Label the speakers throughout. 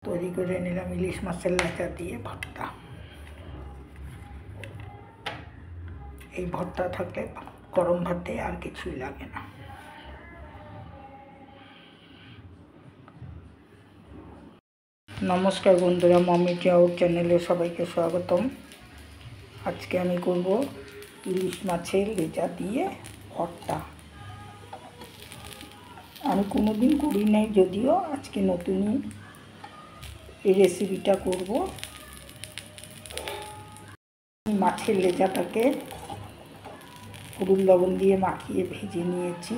Speaker 1: তৈরি করে নিলাম ইলিশ মাছের লেজা দিয়ে ভর্তা। এই ভর্তা থাকলে গরম ভাতে আর কিছুই লাগে না। নমস্কার বন্ধুরা, মমি চাউর চ্যানেলে সবাইকে স্বাগতম। আজকে আমি করব ইলিশ মাছের লেজা দিয়ে ভর্তা। আমি কোনোদিন করি নাই, যদিও আজকে নতুনই এই রেসিপিটা করব। মাছের লেজাটাকে হলুদ লবণ দিয়ে মাখিয়ে ভেজে নিয়েছি।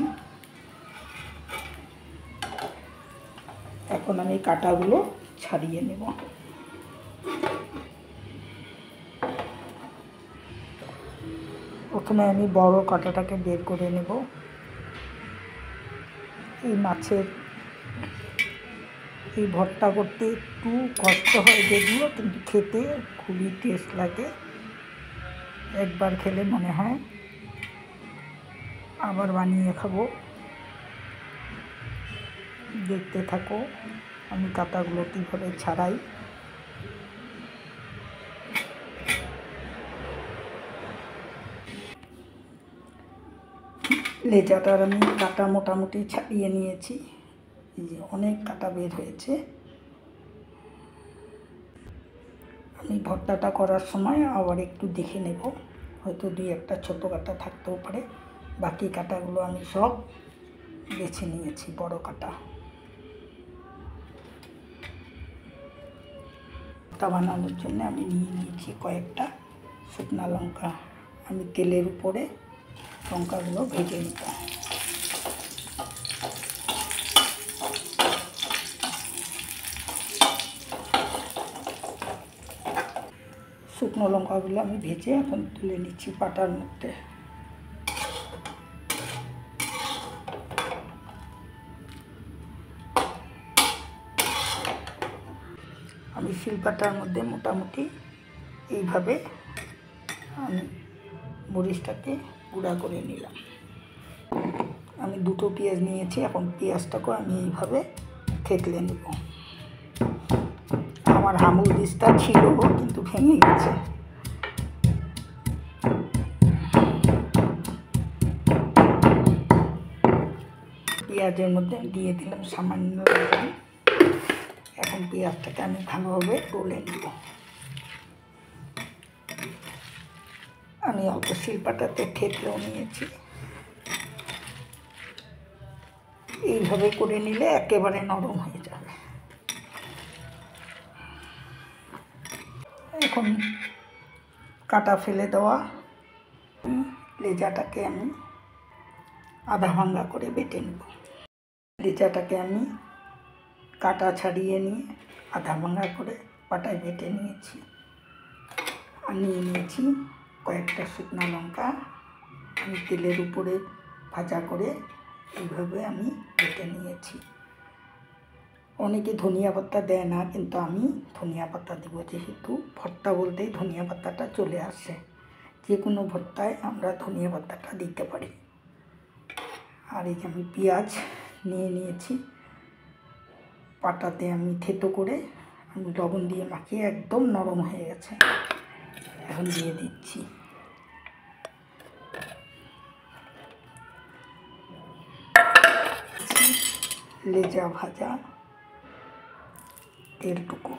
Speaker 1: এখন আমি কাঁটাগুলো ছাড়িয়ে নেব। প্রথমে আমি বড় কাঁটাটাকে বের করে নেব। এই মাছের এই ভর্তা করতে একটু কষ্ট হয় যদিও, কিন্তু খেতে খুবই টেস্ট লাগে। একবার খেলে মনে হয় আবার বানিয়ে খাবো। দেখতে থাকো আমি কাঁটাগুলো কীভাবে ছাড়াই। লেজাটার আমি কাঁটা মোটামুটি ছাড়িয়ে নিয়েছি। এই যে অনেক কাঁটা বের হয়েছে। আমি ভর্তাটা করার সময় আবার একটু দেখে নেব, হয়তো দুই একটা ছোটো কাঁটা থাকতেও পারে। বাকি কাঁটাগুলো আমি সব বেছে নিয়েছি, বড় কাঁটা। ভর্তা বানানোর জন্য আমি নিয়ে নিয়েছি কয়েকটা শুকনো লঙ্কা। আমি তেলের উপরে লঙ্কাগুলো ভেজে নিব। শুকনো লঙ্কাগুলো আমি ভেজে এখন তুলে নিচ্ছি পাটার মধ্যে। আমি শিলপাটার মধ্যে মোটামুটি এইভাবে আমি মরিচটাকে গুঁড়া করে নিলাম। আমি দুটো পেঁয়াজ নিয়েছি, এখন পেঁয়াজটাকেও আমি এইভাবে থেতলে নেব। আমার হামুল দিসটা ছিল কিন্তু ভেঙে গেছে। পেঁয়াজের মধ্যে দিয়ে দিলাম সামান্য লবণ। এখন পেঁয়াজটাকে আমি ভালোভাবে ডলে নেব। আমি অল্প শিলপাটাতে থেতলেও নিয়েছি। এইভাবে করে নিলে একেবারে নরম হয়ে যাবে। এখন কাটা ফেলে দেওয়া লেজাটাকে আমি আধা ভাঙ্গা করে বেটে নেব। লেজাটাকে আমি কাটা ছাড়িয়ে নিয়ে আধা ভাঙ্গা করে পাটায় বেটে নিয়েছি। আর নিয়ে নিয়েছি কয়েকটা শুকনো লঙ্কা। আমি তেলের উপরে ভাজা করে এইভাবে আমি বেটে নিয়েছি। অনেকে ধনিয়া পাতা দেয় না, কিন্তু আমি ধনিয়া পাতা দেব, যেহেতু ভর্তা বলতেই ধনিয়া পাতাটা চলে আসে। যে কোনো ভর্তায় আমরা ধনিয়া পাতাটা দিতে পারি। আর এই যে আমি পেঁয়াজ নিয়ে নিয়েছি, পাটাতে আমি থেতো করে আমি লবণ দিয়ে মাখিয়ে একদম নরম হয়ে গেছে। এখন দিয়ে দিচ্ছি। লেজা ভাজা তেলটুকু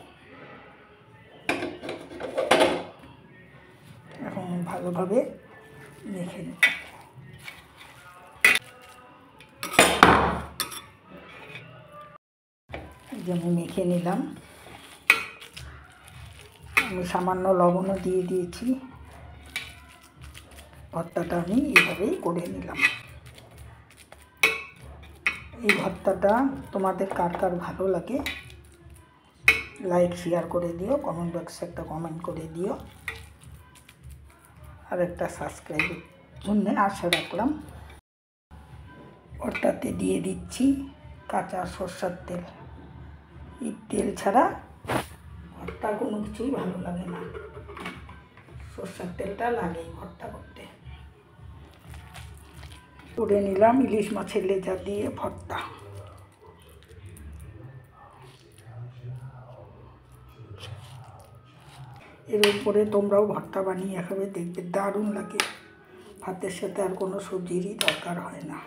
Speaker 1: এখন ভালোভাবে মেখে নেব। আমি মেখে নিলাম। আমি সামান্য লবণও দিয়ে দিয়েছি। ভর্তাটা আমি এইভাবেই করে নিলাম। এই ভর্তাটা তোমাদের কার কার ভালো লাগে লাইক শেয়ার করে দিও, কমেন্ট বক্সে একটা কমেন্ট করে দিও, আর একটা সাবস্ক্রাইবের জন্য আশা রাখলাম। ভর্তাতে দিয়ে দিচ্ছি কাঁচা সরষের তেল। এই তেল ছাড়া ভর্তা কোনো কিছুই ভালো লাগে না, সরষের তেলটা লাগেই ভর্তা করতে। করে নিলাম ইলিশ মাছের লেজা দিয়ে ভর্তা। এর উপরে তোমরাও ভর্তা বানিয়ে খাবে, দেখবে দারুণ লাগে। ভাতের সাথে আর কোনো সবজিরই দরকার হয় না।